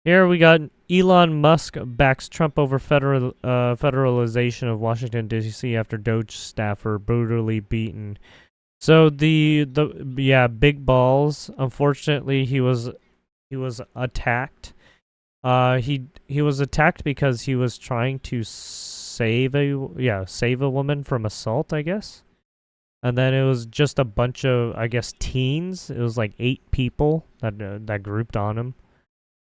Here we got Elon Musk backs Trump over federalization of Washington D.C. after Doge staffer brutally beaten. So the big balls. Unfortunately, he was attacked. He was attacked because he was trying to save a woman from assault, I guess. And then it was just a bunch of, I guess, teens. It was like 8 people that grouped on him.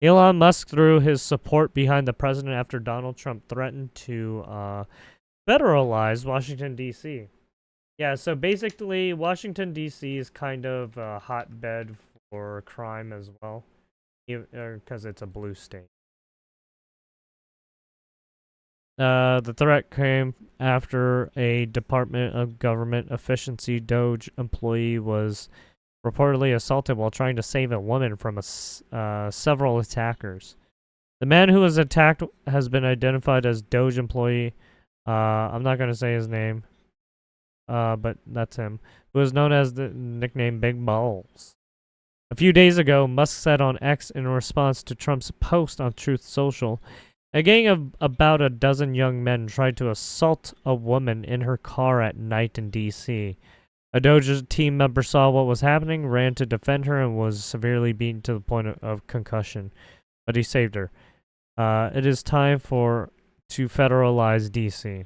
Elon Musk threw his support behind the president after Donald Trump threatened to federalize Washington, D.C. Yeah, so basically, Washington, D.C. is kind of a hotbed for crime as well, because it's a blue state. The threat came after a Department of Government Efficiency Doge employee was reportedly assaulted while trying to save a woman from several attackers. The man who was attacked has been identified as Doge employee. I'm not going to say his name, but that's him, who is known as the nickname Big Balls. A few days ago, Musk said on X in response to Trump's post on Truth Social, a gang of about a dozen young men tried to assault a woman in her car at night in D.C. A Doge team member saw what was happening, ran to defend her, and was severely beaten to the point of concussion. But he saved her. It is time to federalize D.C. A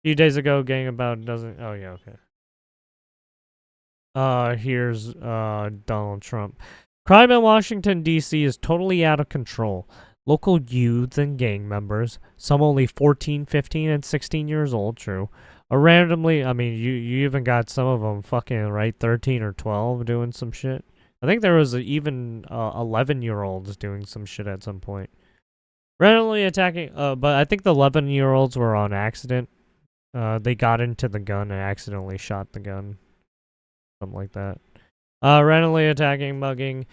few days ago, gang about a dozen... Oh, yeah, okay. Here's Donald Trump. Crime in Washington, D.C. is totally out of control. Local youths and gang members, some only 14, 15, and 16 years old, true, are randomly, I mean, you even got some of them fucking, right, 13 or 12 doing some shit. I think there was even 11-year-olds doing some shit at some point. Randomly attacking, but I think the 11-year-olds were on accident. They got into the gun and accidentally shot the gun. Something like that. Randomly attacking, mugging,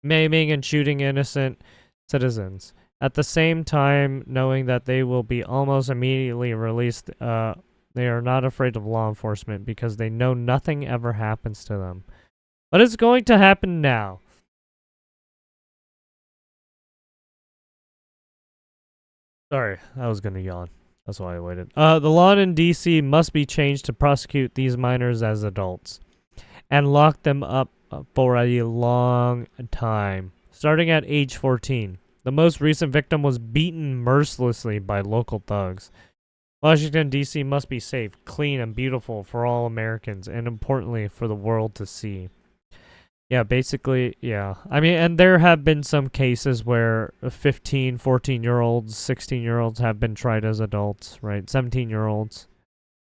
maiming, and shooting innocent citizens. At the same time, knowing that they will be almost immediately released, they are not afraid of law enforcement because they know nothing ever happens to them. But it's going to happen now. Sorry, I was going to yawn. That's why I waited. The law in D.C. must be changed to prosecute these minors as adults and lock them up for a long time, starting at age 14. The most recent victim was beaten mercilessly by local thugs. Washington, D.C. must be safe, clean, and beautiful for all Americans, and importantly, for the world to see. Yeah, basically, yeah. I mean, and there have been some cases where 15, 14-year-olds, 16-year-olds have been tried as adults, right? 17-year-olds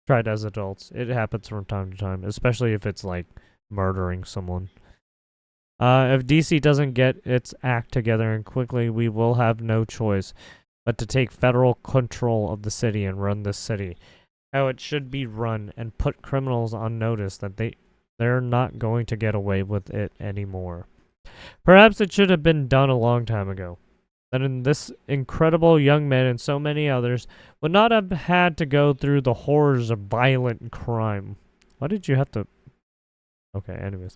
tried as adults. It happens from time to time, especially if it's like murdering someone. If DC doesn't get its act together and quickly, we will have no choice but to take federal control of the city and run this city how it should be run and put criminals on notice that they're not going to get away with it anymore. Perhaps it should have been done a long time ago. Then this incredible young man and so many others would not have had to go through the horrors of violent crime. Why did you have to... Okay, anyways.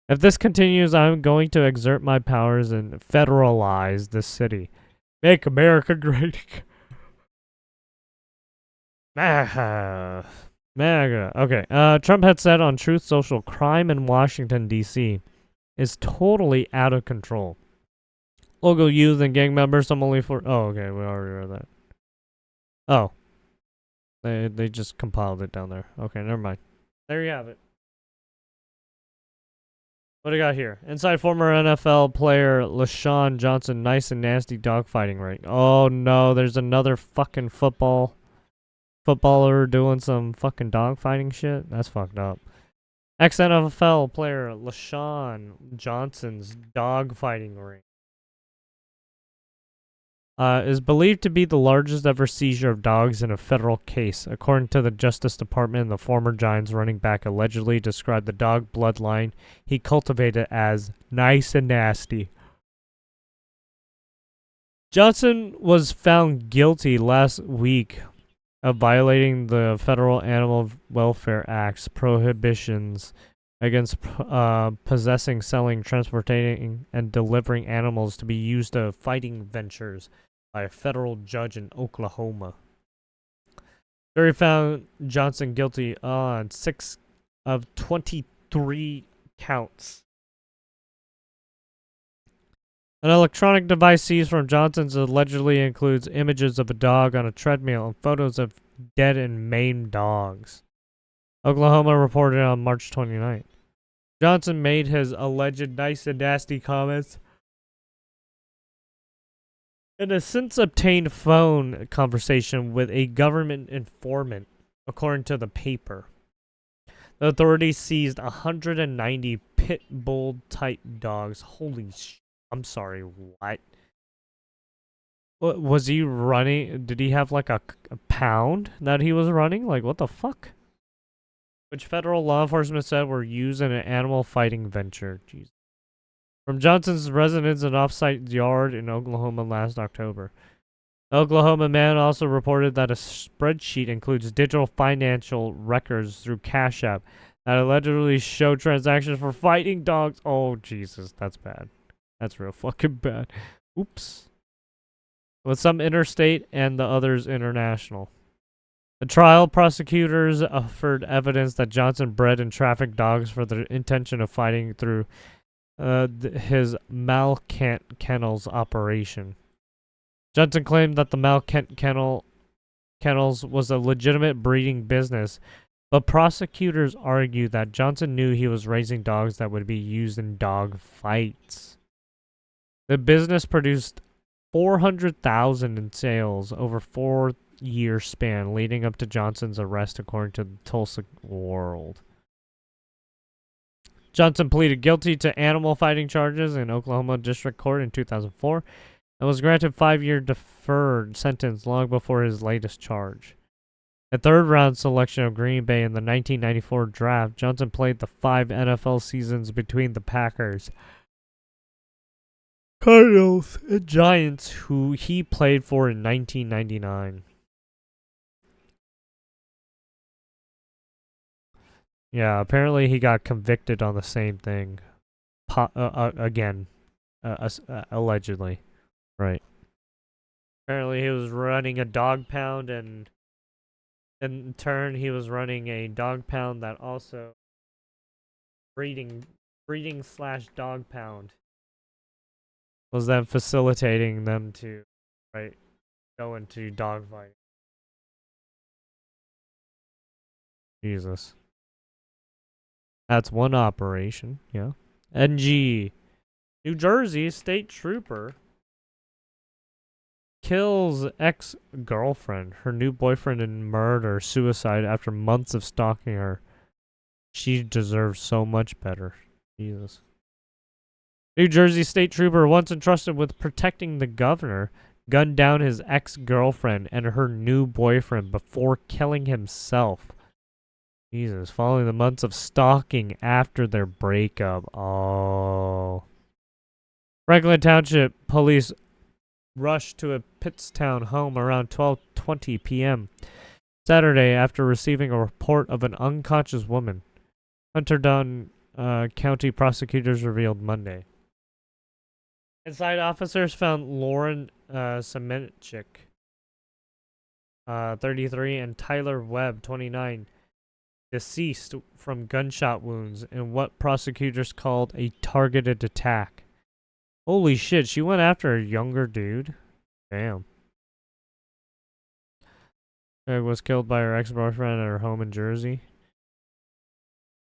If this continues, I'm going to exert my powers and federalize this city. Make America great. MAGA. Okay. Trump had said on Truth Social, crime in Washington, D.C. is totally out of control. Local youth and gang members, some only for... Oh, okay. We already read that. Oh. They just compiled it down there. Okay, never mind. There you have it. What do I got here? Inside former NFL player LaShawn Johnson, nice and nasty dogfighting ring. Oh no, there's another fucking footballer doing some fucking dogfighting shit. That's fucked up. Ex-NFL player LaShawn Johnson's dogfighting ring is believed to be the largest ever seizure of dogs in a federal case. According to the Justice Department, the former Giants running back allegedly described the dog bloodline he cultivated as nice and nasty. Johnson was found guilty last week of violating the Federal Animal Welfare Act's prohibitions against possessing, selling, transporting, and delivering animals to be used to fighting ventures by a federal judge in Oklahoma. Jury found Johnson guilty on 6 of 23 counts. An electronic device seized from Johnson's allegedly includes images of a dog on a treadmill and photos of dead and maimed dogs. Oklahoma reported on March 29th. Johnson made his alleged nice and nasty comments in a since obtained phone conversation with a government informant, according to the paper. The authorities seized 190 pit bull type dogs. Holy sh! I'm sorry, what? What was he running? Did he have like a pound that he was running? Like, what the fuck? Which federal law enforcement said were used in an animal fighting venture. Jeez. From Johnson's residence and off-site yard in Oklahoma last October. The Oklahoma man also reported that a spreadsheet includes digital financial records through Cash App that allegedly show transactions for fighting dogs. Oh, Jesus, that's bad. That's real fucking bad. Oops. With some interstate and the others international. The trial prosecutors offered evidence that Johnson bred and trafficked dogs for the intention of fighting through his Malkent Kennels operation. Johnson claimed that the Malkent Kennels was a legitimate breeding business, but prosecutors argued that Johnson knew he was raising dogs that would be used in dog fights. The business produced $400,000 in sales over 4-year span leading up to Johnson's arrest, according to the Tulsa World. Johnson pleaded guilty to animal fighting charges in Oklahoma District Court in 2004 and was granted 5-year deferred sentence long before his latest charge. A third-round selection of Green Bay in the 1994 draft, Johnson played the 5 NFL seasons between the Packers, Cardinals, and Giants, who he played for in 1999. Yeah, apparently he got convicted on the same thing. Again. Allegedly. Right. Apparently he was running a dog pound, and in turn he was running a dog pound that also breeding / dog pound was then facilitating them to go into dog fighting. Jesus. That's one operation, yeah. NG. New Jersey state trooper kills ex-girlfriend, her new boyfriend in suicide after months of stalking her. She deserves so much better. Jesus. New Jersey state trooper, once entrusted with protecting the governor, gunned down his ex-girlfriend and her new boyfriend before killing himself. Jesus, following the months of stalking after their breakup. Oh. Franklin Township police rushed to a Pittstown home around 12:20 p.m. Saturday after receiving a report of an unconscious woman. Hunterdon County prosecutors revealed Monday. Inside, officers found Lauren Semenchik, 33, and Tyler Webb, 29, deceased from gunshot wounds in what prosecutors called a targeted attack. Holy shit, she went after a younger dude? Damn. Greg was killed by her ex-boyfriend at her home in Jersey.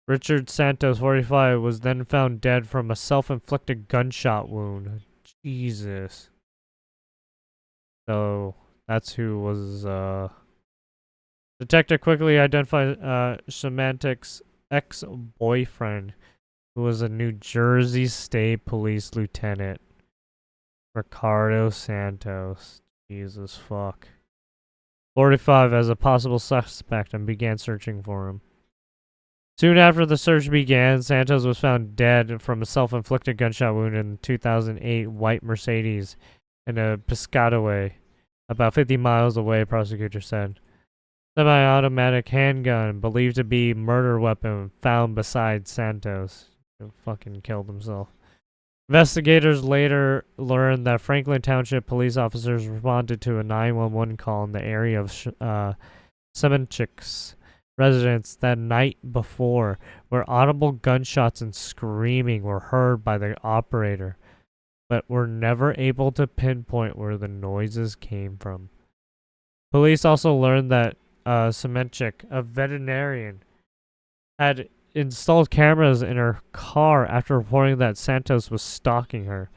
Richard Santos, 45, was then found dead from a self-inflicted gunshot wound. Jesus. So, that's who was, Detective quickly identified Semantic's ex-boyfriend, who was a New Jersey State Police Lieutenant. Ricardo Santos. Jesus fuck. 45 as a possible suspect and began searching for him. Soon after the search began, Santos was found dead from a self-inflicted gunshot wound in a 2008 white Mercedes in a Piscataway, about 50 miles away, prosecutors said. Semi-automatic handgun believed to be murder weapon found beside Santos. He fucking killed himself. Investigators later learned that Franklin Township police officers responded to a 911 call in the area of Semenchik's residence that night before, where audible gunshots and screaming were heard by the operator, but were never able to pinpoint where the noises came from. Police also learned that Semenchik, a veterinarian, had installed cameras in her car after reporting that Santos was stalking her.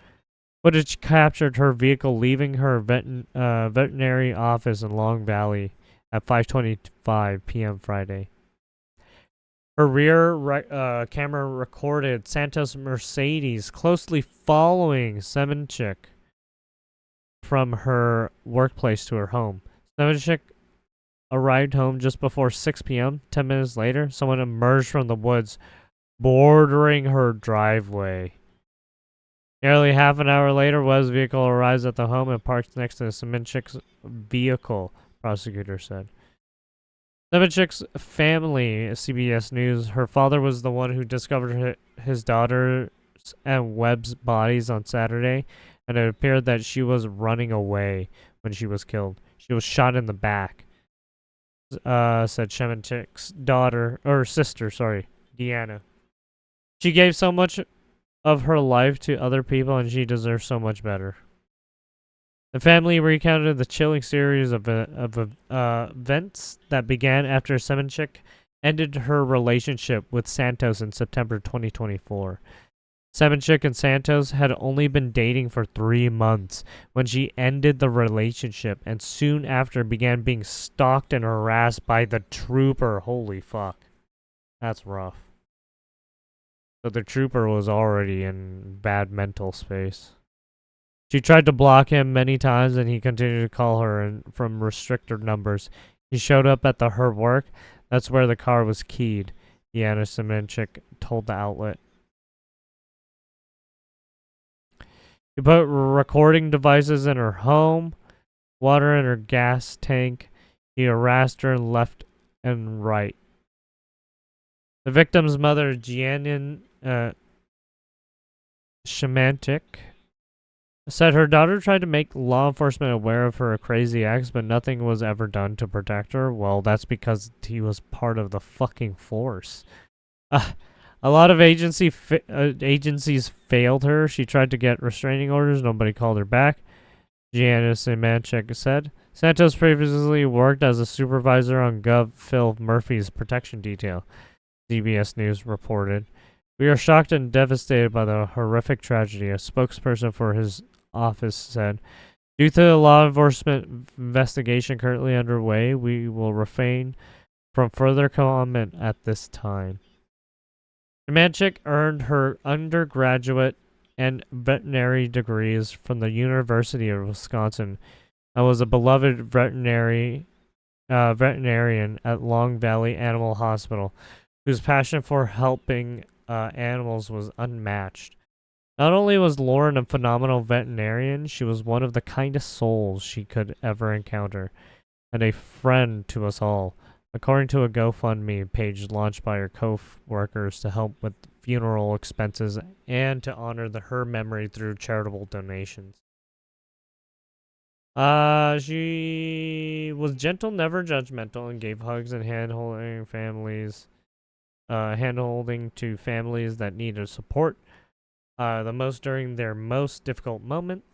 Footage captured her vehicle leaving her veterinary office in Long Valley at 5:25 p.m. Friday. Her rear camera recorded Santos' Mercedes closely following Semenchik from her workplace to her home. Semenchik arrived home just before 6 p.m. 10 minutes later, someone emerged from the woods bordering her driveway. Nearly half an hour later, Webb's vehicle arrives at the home and parks next to Semenchik's vehicle, prosecutor said. Semenchik's family, CBS News, her father was the one who discovered his daughter's and Webb's bodies on Saturday, and it appeared that she was running away when she was killed. She was shot in the back, said Semenchik's sister, Deanna. She gave so much of her life to other people, and she deserves so much better. The family recounted the chilling series of events that began after Semenchik ended her relationship with Santos in September 2024. Semenchik and Santos had only been dating for 3 months when she ended the relationship, and soon after began being stalked and harassed by the trooper. Holy fuck. That's rough. So the trooper was already in bad mental space. She tried to block him many times, and he continued to call her from restricted numbers. He showed up at her work. That's where the car was keyed, Deanna Semenchik told the outlet. He put recording devices in her home, water in her gas tank. He harassed her left and right. The victim's mother, Jianin Semenchik, said her daughter tried to make law enforcement aware of her crazy acts, but nothing was ever done to protect her. Well, that's because he was part of the fucking force. A lot of agencies failed her. She tried to get restraining orders. Nobody called her back, Janice Semenchik said. Santos previously worked as a supervisor on Gov. Phil Murphy's protection detail, CBS News reported. We are shocked and devastated by the horrific tragedy, a spokesperson for his office said. Due to the law enforcement investigation currently underway, we will refrain from further comment at this time. Semenchik earned her undergraduate and veterinary degrees from the University of Wisconsin and was a beloved veterinarian at Long Valley Animal Hospital, whose passion for helping animals was unmatched. Not only was Lauren a phenomenal veterinarian, she was one of the kindest souls she could ever encounter, and a friend to us all, according to a GoFundMe page launched by her co-workers to help with funeral expenses and to honor her memory through charitable donations. She was gentle, never judgmental, and gave hugs and handholding to families that needed support the most during their most difficult moment.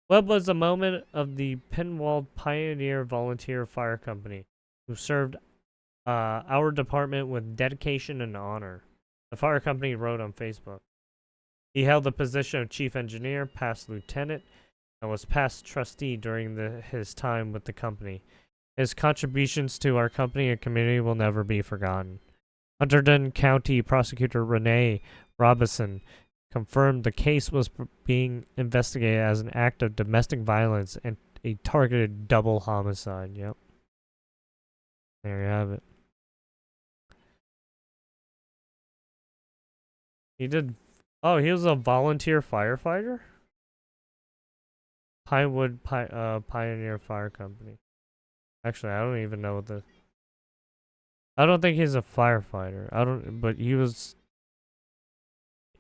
Webb was a moment of the Pinwald Pioneer Volunteer Fire Company, who served our department with dedication and honor, the fire company wrote on Facebook. He held the position of chief engineer, past lieutenant, and was past trustee during his time with the company. His contributions to our company and community will never be forgotten. Hunterdon County Prosecutor Renee Robinson confirmed the case was being investigated as an act of domestic violence and a targeted double homicide. Yep. There you have it. He did. Oh, he was a volunteer firefighter? Pinewood Pioneer Fire Company. Actually, I don't even know what the I don't think he's a firefighter. But he was.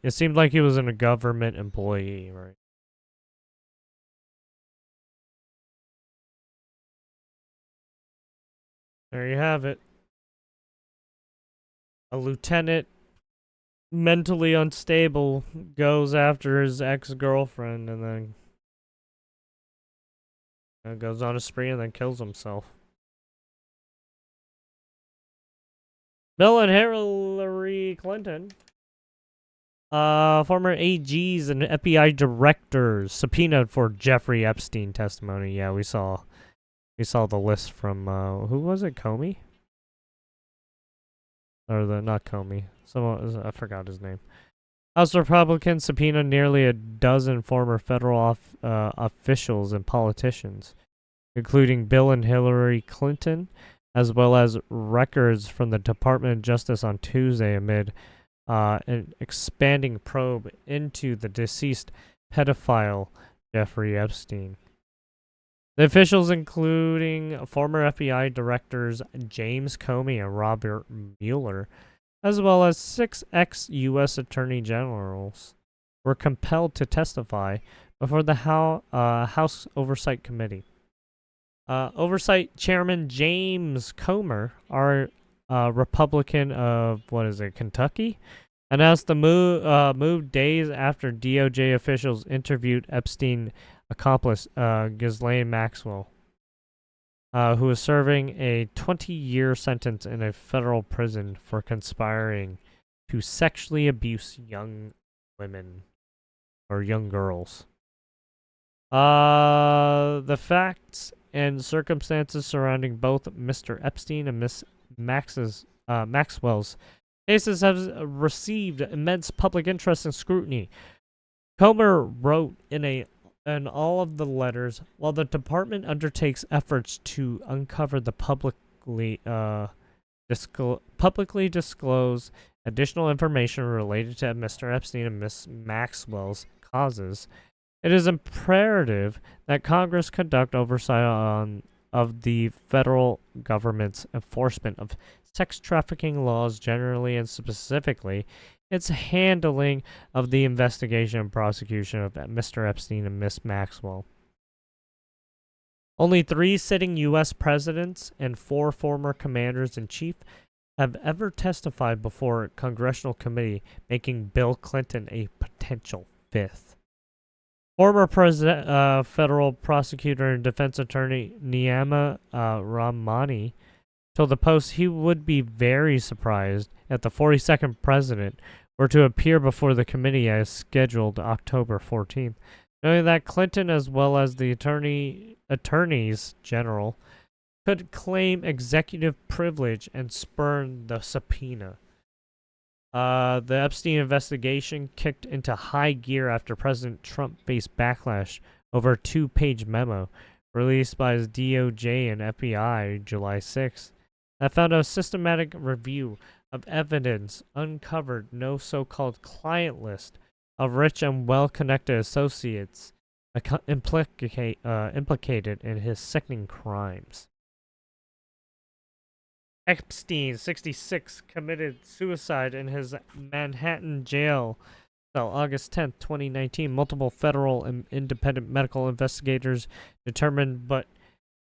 It seemed like he was a government employee, right? There you have it. A lieutenant, mentally unstable, goes after his ex-girlfriend and then goes on a spree and then kills himself. Bill and Hillary Clinton, former AGs and FBI directors subpoenaed for Jeffrey Epstein testimony. Yeah, we saw the list from who was it? Comey? Or not Comey. Someone, I forgot his name. House Republicans subpoenaed nearly a dozen former federal officials and politicians, including Bill and Hillary Clinton, as well as records from the Department of Justice on Tuesday amid an expanding probe into the deceased pedophile Jeffrey Epstein. The officials, including former FBI directors James Comey and Robert Mueller, as well as 6 ex-U.S. Attorney Generals, were compelled to testify before the House Oversight Committee. Oversight Chairman James Comer, our Republican of, Kentucky, announced the move days after DOJ officials interviewed Epstein accomplice Ghislaine Maxwell, who is serving a 20-year sentence in a federal prison for conspiring to sexually abuse young women or young girls. The facts and circumstances surrounding both Mr. Epstein and Miss Maxwell's cases have received immense public interest and scrutiny. Comer wrote in all of the letters, while the department undertakes efforts to uncover the publicly disclose additional information related to Mr. Epstein and Miss Maxwell's causes, it is imperative that Congress conduct oversight of the federal government's enforcement of sex trafficking laws generally and specifically its handling of the investigation and prosecution of Mr. Epstein and Miss Maxwell. Only 3 sitting U.S. presidents and 4 former commanders-in-chief have ever testified before a congressional committee, making Bill Clinton a potential 5th. Former federal prosecutor and defense attorney Niyama Ramani told the Post he would be very surprised if the 42nd president were to appear before the committee as scheduled October 14th, knowing that Clinton, as well as the attorneys general, could claim executive privilege and spurn the subpoena. The Epstein investigation kicked into high gear after President Trump faced backlash over a 2-page memo released by his DOJ and FBI July 6th that found a systematic review of evidence uncovered no so-called client list of rich and well-connected associates implicated in his sickening crimes. Epstein, 66, committed suicide in his Manhattan jail cell August 10th, 2019. Multiple federal and independent medical investigators determined but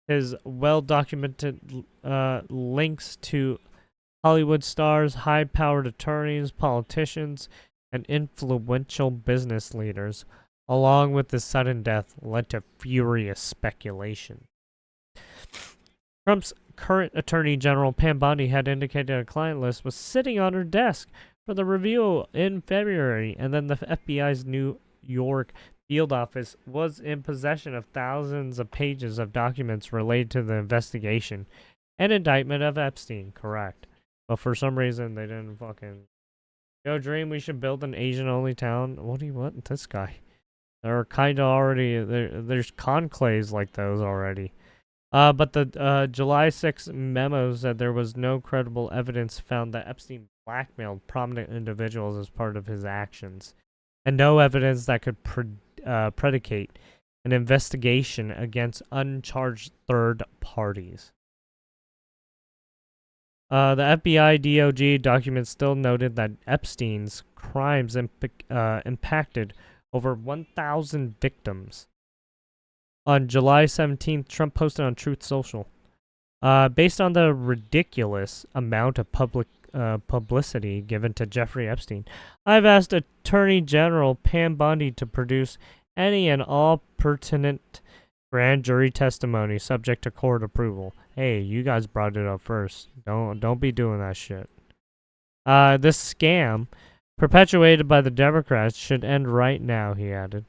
his well-documented links to Hollywood stars, high-powered attorneys, politicians, and influential business leaders, along with his sudden death, led to furious speculation. Trump's current Attorney General Pam Bondi had indicated a client list was sitting on her desk for the review in February, and then the FBI's New York field office was in possession of thousands of pages of documents related to the investigation and indictment of Epstein, correct. But for some reason, they didn't fucking... Yo, Dream, we should build an Asian-only town. What do you want? This guy. There are kind of already... There's conclaves like those already. But the July 6 memo said there was no credible evidence found that Epstein blackmailed prominent individuals as part of his actions, and no evidence that could predicate an investigation against uncharged third parties. The FBI DOJ documents still noted that Epstein's crimes impacted over 1,000 victims. On July 17th, Trump posted on Truth Social, based on the ridiculous amount of publicity given to Jeffrey Epstein, I've asked Attorney General Pam Bondi to produce any and all pertinent grand jury testimony subject to court approval. Hey, you guys brought it up first. Don't be doing that shit. This scam, perpetuated by the Democrats, should end right now, he added.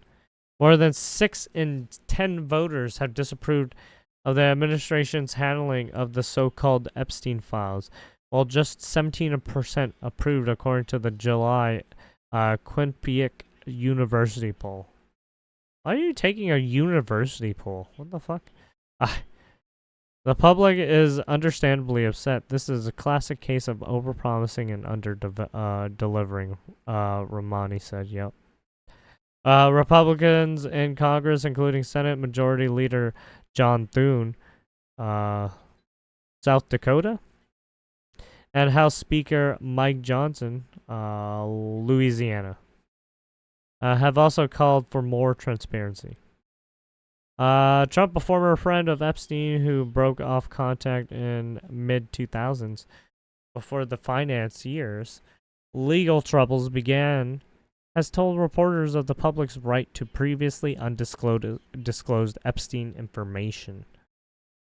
More than 6 in 10 voters have disapproved of the administration's handling of the so-called Epstein files, while just 17% approved according to the July Quinnipiac University poll. Why are you taking a university poll? What the fuck? The public is understandably upset. This is a classic case of overpromising and under-delivering, Romani said. Yep. Republicans in Congress, including Senate Majority Leader John Thune, South Dakota, and House Speaker Mike Johnson, Louisiana, have also called for more transparency. Trump, a former friend of Epstein who broke off contact in mid-2000s before the finance years, legal troubles began, has told reporters of the public's right to previously undisclosed Epstein information.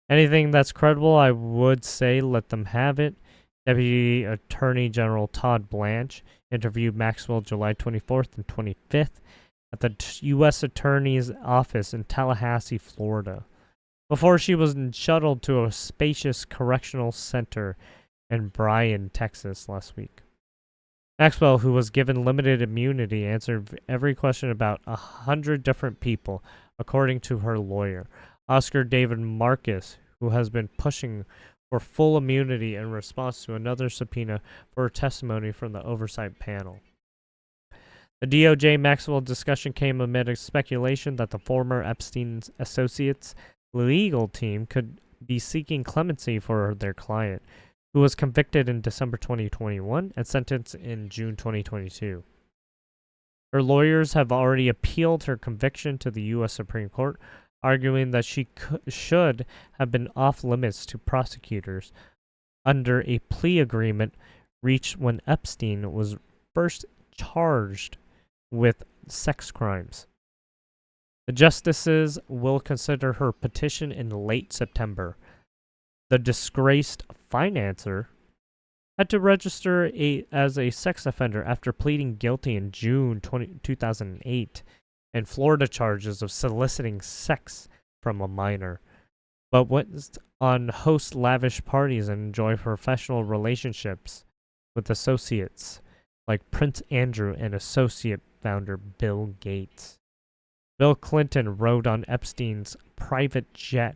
Anything that's credible, I would say let them have it. Deputy Attorney General Todd Blanche interviewed Maxwell July 24th and 25th at the U.S. Attorney's Office in Tallahassee, Florida, before she was shuttled to a spacious correctional center in Bryan, Texas last week. Maxwell, who was given limited immunity, answered every question about 100 different people, according to her lawyer, Oscar David Marcus, who has been pushing for full immunity in response to another subpoena for testimony from the oversight panel. The DOJ Maxwell discussion came amid a speculation that the former Epstein associates' legal team could be seeking clemency for their client, who was convicted in December 2021 and sentenced in June 2022. Her lawyers have already appealed her conviction to the U.S. Supreme Court, arguing that she should have been off limits to prosecutors under a plea agreement reached when Epstein was first charged with sex crimes. The justices will consider her petition in late September. The disgraced financer had to register as a sex offender after pleading guilty in June 2008 and Florida charges of soliciting sex from a minor, but went on host lavish parties and enjoy professional relationships with associates like Prince Andrew and associate founder Bill Gates. Bill Clinton rode on Epstein's private jet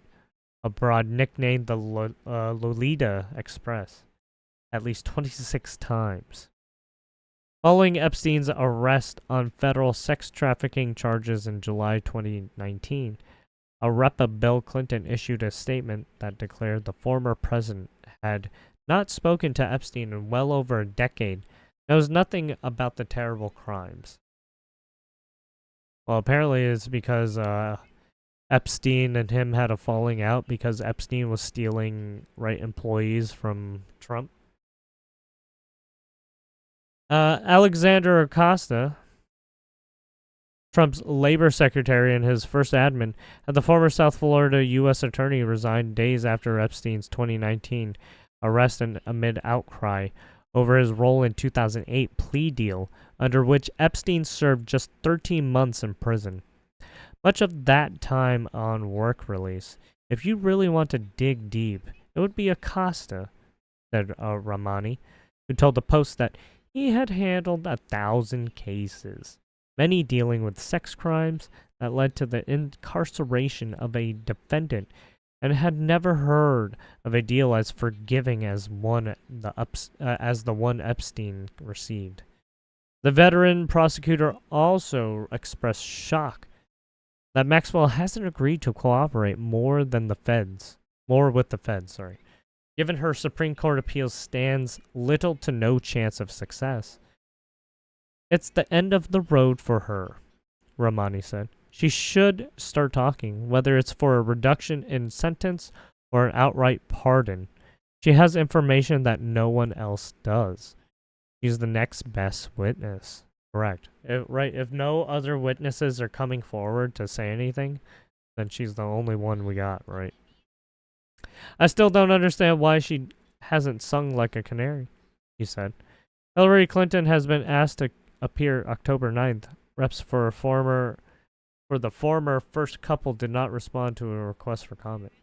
abroad, nicknamed the Lolita Express, at least 26 times. Following Epstein's arrest on federal sex trafficking charges in July 2019, a rep of Bill Clinton issued a statement that declared the former president had not spoken to Epstein in well over a decade, knows nothing about the terrible crimes. Well, apparently it's because Epstein and him had a falling out because Epstein was stealing employees from Trump. Alexander Acosta, Trump's labor secretary and his first admin, had the former South Florida U.S. attorney resign days after Epstein's 2019 arrest and amid outcry over his role in 2008 plea deal, under which Epstein served just 13 months in prison. Much of that time on work release. If you really want to dig deep, it would be Acosta, said Ramani, who told the Post that he had handled 1,000 cases, many dealing with sex crimes that led to the incarceration of a defendant, and had never heard of a deal as forgiving as the one Epstein received. The veteran prosecutor also expressed shock that Maxwell hasn't agreed to cooperate more with the feds. given her Supreme Court appeal stands little to no chance of success. It's the end of the road for her, Ramani said. She should start talking, whether it's for a reduction in sentence or an outright pardon. She has information that no one else does. She's the next best witness. Correct. If no other witnesses are coming forward to say anything, then she's the only one we got, right? I still don't understand why she hasn't sung like a canary, he said. Hillary Clinton has been asked to appear October 9th. Reps for the former first couple did not respond to a request for comment.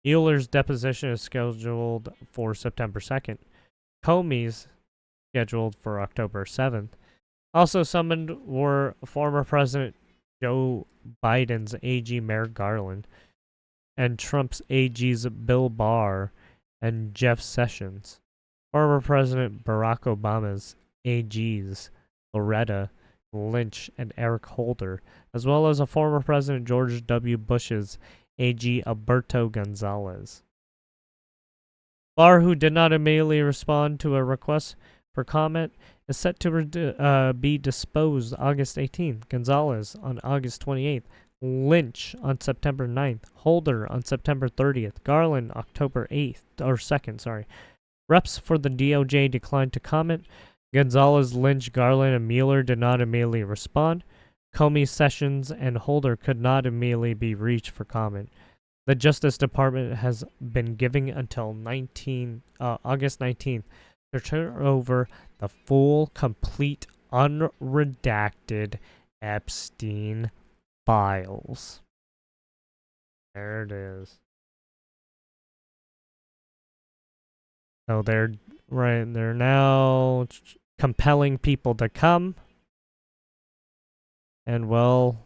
Mueller's deposition is scheduled for September 2nd. Comey's scheduled for October 7th. Also summoned were former President Joe Biden's AG Merrick Garland and Trump's AGs Bill Barr and Jeff Sessions. Former President Barack Obama's AGs Loretta Lynch and Eric Holder, as well as a former President George W. Bush's AG Alberto Gonzalez. Barr, who did not immediately respond to a request for comment, is set to be disposed August 18th. Gonzalez on August 28th. Lynch on September 9th. Holder on September 30th. Garland October 8th, or 2nd, sorry. Reps for the DOJ declined to comment. Gonzalez, Lynch, Garland, and Mueller did not immediately respond. Comey, Sessions, and Holder could not immediately be reached for comment. The Justice Department has been giving until August 19th to turn over the full, complete, unredacted Epstein files. There it is. So they're now compelling people to come. And well,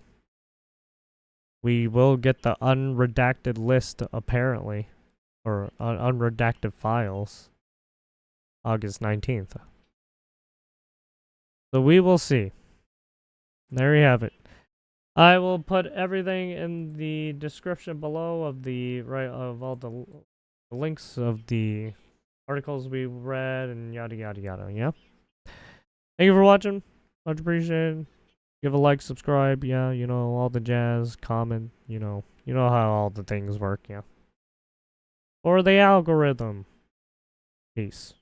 we will get the unredacted list apparently, or unredacted files, August 19th. So we will see. There you have it. I will put everything in the description below of all the links of the articles we read and yada yada yada. Yeah. Thank you for watching. Much appreciated. Give a like, subscribe. Yeah, you know all the jazz. Comment. You know how all the things work. Yeah. Or the algorithm. Peace.